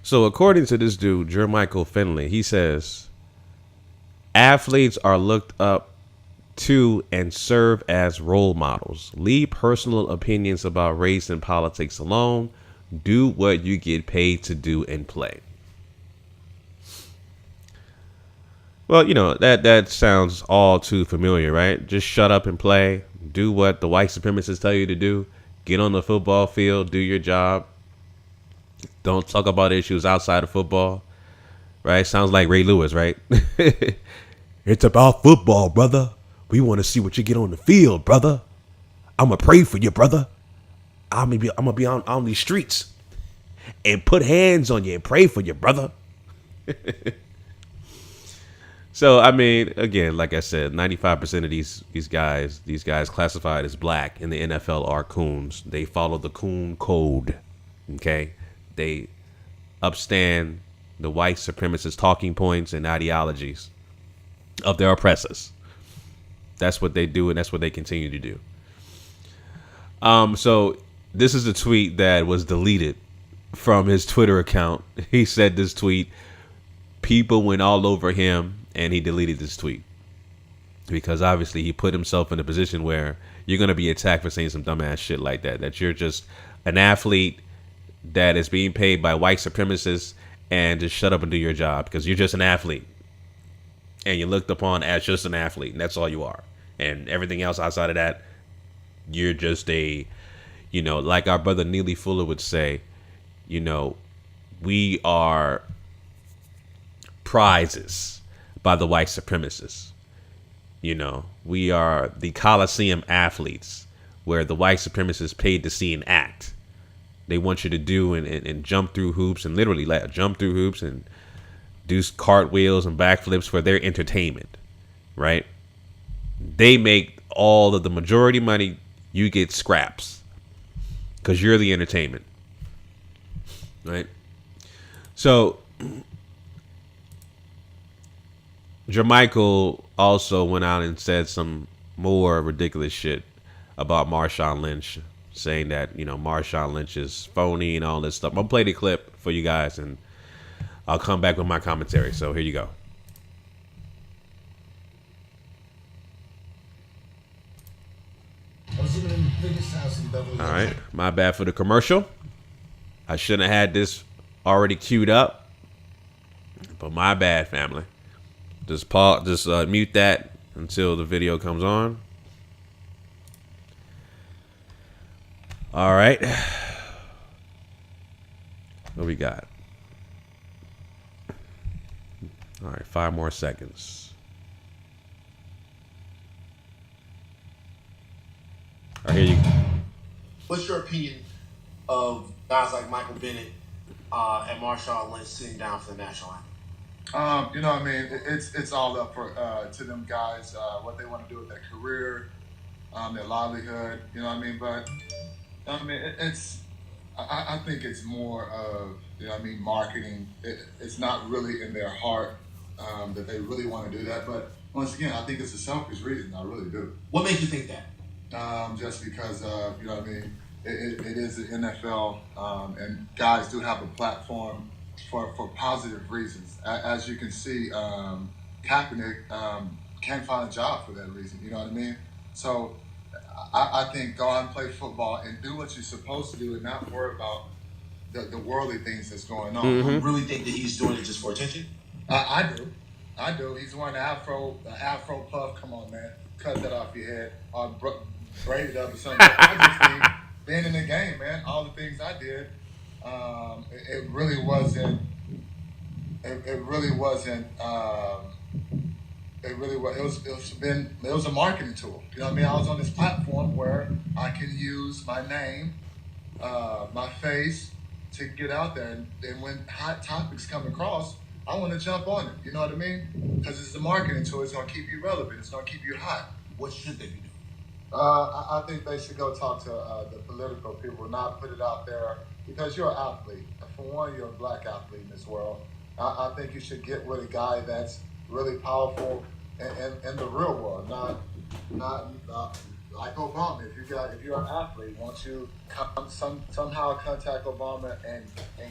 So according to this dude, Jermichael Finley, he says athletes are looked up to and serve as role models. Leave personal opinions about race and politics alone. Do what you get paid to do and play. Well, you know, that sounds all too familiar, right? Just shut up and play. Do what the white supremacists tell you to do. Get on the football field. Do your job. Don't talk about issues outside of football. Right? Sounds like Ray Lewis, right? It's about football, brother. We want to see what you get on the field, brother. I'm going to pray for you, brother. I'm going to be on these streets and put hands on you and pray for you, brother. So, I mean, again, like I said, 95% of these guys classified as black in the NFL are coons. They follow the coon code, okay? They upstand the white supremacist talking points and ideologies of their oppressors. That's what they do, and that's what they continue to do. So this is a tweet that was deleted from his Twitter account. He said this tweet, people went all over him, and he deleted this tweet because obviously he put himself in a position where you're going to be attacked for saying some dumbass shit like that. That you're just an athlete that is being paid by white supremacists, and just shut up and do your job because you're just an athlete. And you're looked upon as just an athlete, and that's all you are. And everything else outside of that, you're just a, you know, like our brother Neely Fuller would say, you know, we are prizes by the white supremacists. You know, we are the Coliseum athletes where the white supremacists paid to see an act. They want you to do and jump through hoops and literally jump through hoops and do cartwheels and backflips for their entertainment, right? They make all of the majority money. You get scraps because you're the entertainment, right? So Jermichael also went out and said some more ridiculous shit about Marshawn Lynch, saying that, you know, Marshawn Lynch is phony and all this stuff. I'll play the clip for you guys and I'll come back with my commentary. So here you go. All right, my bad for the commercial. I shouldn't have had this already queued up, but my bad, family. Just pause, just mute that until the video comes on. All right, what we got? All right, 5 more seconds. All right, here you go. What's your opinion of guys like Michael Bennett and Marshawn Lynch sitting down for the national anthem? You know what I mean? It's all up for to them guys, what they want to do with their career, their livelihood, you know what I mean? But, I mean, I think it's more of, you know what I mean, marketing. It's not really in their heart that they really want to do that. But once again, I think it's a selfish reason. I really do. What makes you think that? Just because, you know what I mean, it is the NFL, and guys do have a platform for positive reasons. As you can see, Kaepernick can't find a job for that reason, you know what I mean? So I think go out and play football and do what you're supposed to do and not worry about the worldly things that's going on. You really think that he's doing it just for attention? I do. He's wearing the afro puff. Come on, man. Cut that off your head. Or braid it up or something. I just think being in the game, man, all the things I did, it really wasn't. It was a marketing tool. You know what I mean? I was on this platform where I can use my name, my face to get out there. And when hot topics come across, I want to jump on it. You know what I mean? Because it's a marketing tool. It's going to keep you relevant. It's going to keep you hot. What should they be doing? I think they should go talk to the political people, not put it out there, because you're an athlete. For one, you're a black athlete in this world. I think you should get with a guy that's really powerful in the real world, not like Obama, if you're an athlete, won't you somehow contact Obama and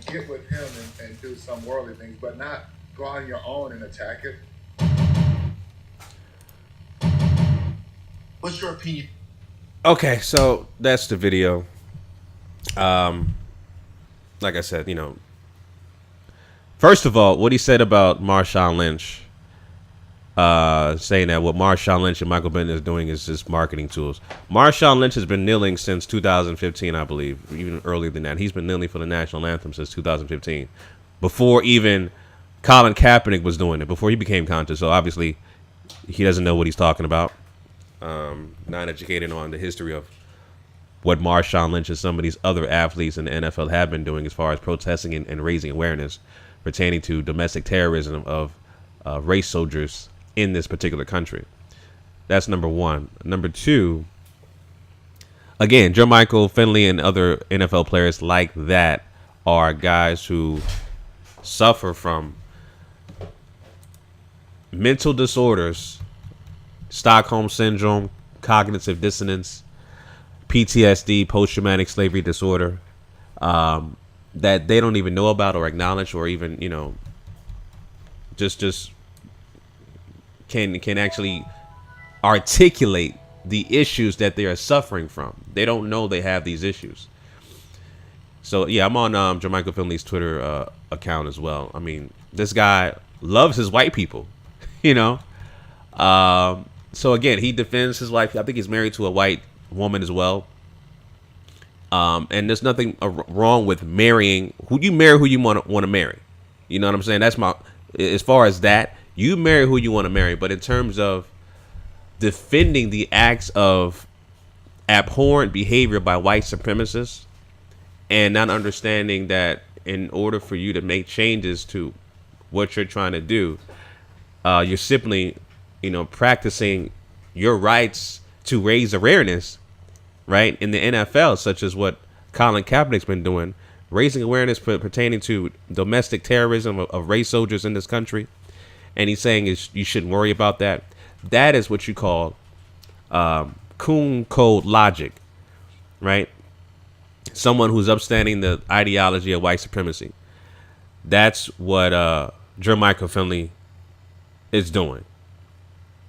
get with him and do some worldly things, but not go on your own and attack it? What's your opinion? Okay, so that's the video. Like I said, first of all, what he said about Marshawn Lynch, saying that what Marshawn Lynch and Michael Bennett is doing is just marketing tools. Marshawn Lynch has been kneeling since 2015, I believe, even earlier than that. He's been kneeling for the national anthem since 2015, before even Colin Kaepernick was doing it, before he became conscious. So obviously, he doesn't know what he's talking about. Not educated on the history of what Marshawn Lynch and some of these other athletes in the NFL have been doing as far as protesting and raising awareness pertaining to domestic terrorism of race soldiers in this particular country. That's number one. Number two, again, Jermichael Finley and other NFL players like that are guys who suffer from mental disorders, Stockholm syndrome, cognitive dissonance, PTSD, post-traumatic slavery disorder, that they don't even know about or acknowledge, or even just can actually articulate the issues that they are suffering from. They don't know they have these issues. So yeah, I'm on Jermichael Finley's Twitter account as well. I mean, this guy loves his white people, So again, he defends his wife. I think he's married to a white woman as well. And there's nothing wrong with marrying. Who you want to marry. You know what I'm saying? That's as far as that, you marry who you want to marry. But in terms of defending the acts of abhorrent behavior by white supremacists, and not understanding that in order for you to make changes to what you're trying to do, you're simply practicing your rights to raise awareness, right, in the NFL, such as what Colin Kaepernick's been doing, raising awareness pertaining to domestic terrorism of race soldiers in this country. And he's saying you shouldn't worry about that. That is what you call coon code logic, right? Someone who's upstanding the ideology of white supremacy. That's what Jermichael Finley is doing.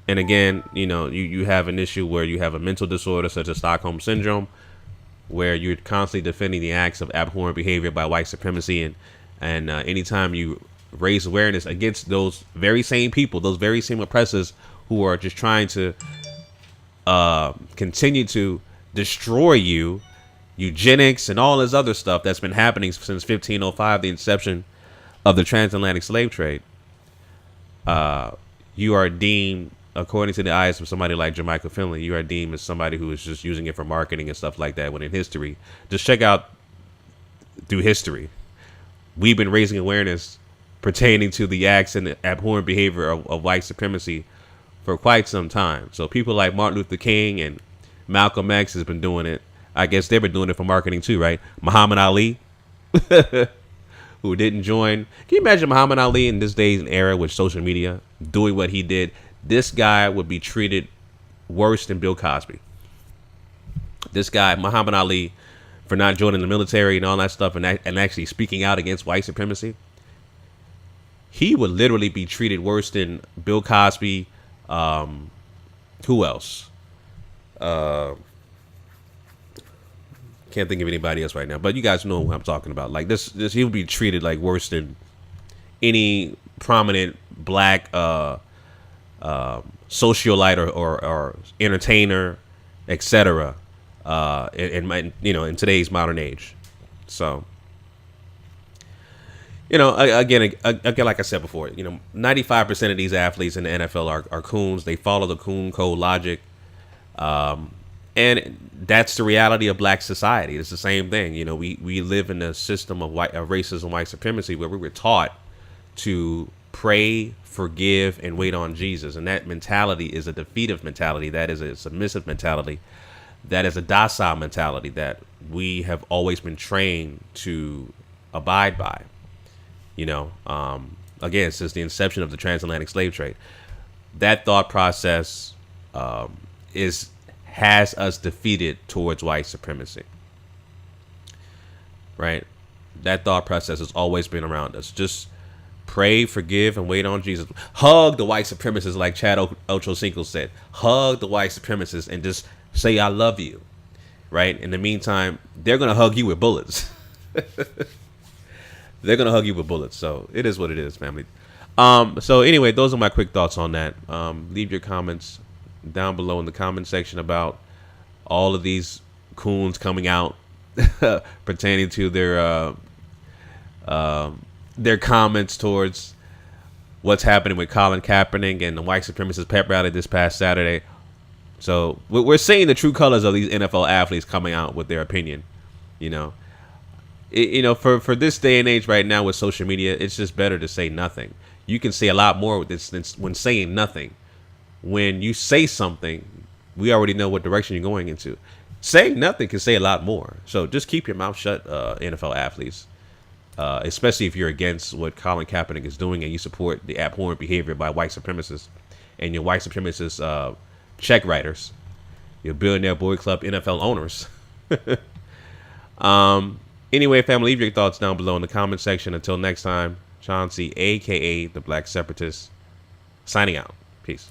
And again, you have an issue where you have a mental disorder such as Stockholm syndrome, where you're constantly defending the acts of abhorrent behavior by white supremacy. And anytime you raise awareness against those very same people, those very same oppressors who are just trying to continue to destroy you, eugenics and all this other stuff that's been happening since 1505, the inception of the transatlantic slave trade, you are deemed, according to the eyes of somebody like Jermichael Finley, you are deemed as somebody who is just using it for marketing and stuff like that. When in history, just check out through history, we've been raising awareness pertaining to the acts and the abhorrent behavior of white supremacy for quite some time. So people like Martin Luther King and Malcolm X has been doing it. I guess they've been doing it for marketing too, right? Muhammad Ali, who didn't join. Can you imagine Muhammad Ali in this day and era with social media doing what he did? This guy would be treated worse than Bill Cosby. This guy, Muhammad Ali, for not joining the military and all that stuff, and actually speaking out against white supremacy, he would literally be treated worse than Bill Cosby. Who else? Can't think of anybody else right now, but you guys know who I'm talking about. Like this he would be treated like worse than any prominent black socialite or entertainer, etc. In today's modern age. So, again, like I said before, 95% of these athletes in the NFL are coons. They follow the coon code logic. And that's the reality of black society. It's the same thing. We live in a system of racism, white supremacy, where we were taught to pray, forgive, and wait on Jesus. And that mentality is a defeative mentality. That is a submissive mentality. That is a docile mentality that we have always been trained to abide by. Again, since the inception of the transatlantic slave trade, that thought process has us defeated towards white supremacy. Right? That thought process has always been around us. Just pray, forgive, and wait on Jesus. Hug the white supremacists, like Chad Ochocinco said. Hug the white supremacists and just say, I love you. Right? In the meantime, they're going to hug you with bullets. They're going to hug you with bullets. So it is what it is, family. So anyway, those are my quick thoughts on that. Leave your comments down below in the comment section about all of these coons coming out pertaining to their comments towards what's happening with Colin Kaepernick and the white supremacist pep rally this past Saturday. So we're seeing the true colors of these NFL athletes coming out with their opinion. For this day and age right now with social media, it's just better to say nothing. You can say a lot more with this than when saying nothing. When you say something, we already know what direction you're going into. Saying nothing can say a lot more. So just keep your mouth shut, NFL athletes. Especially if you're against what Colin Kaepernick is doing and you support the abhorrent behavior by white supremacists and your white supremacist check writers, your billionaire boy club NFL owners. Anyway, family, leave your thoughts down below in the comment section. Until next time, Chauncey, a.k.a. the Black Separatist, signing out. Peace.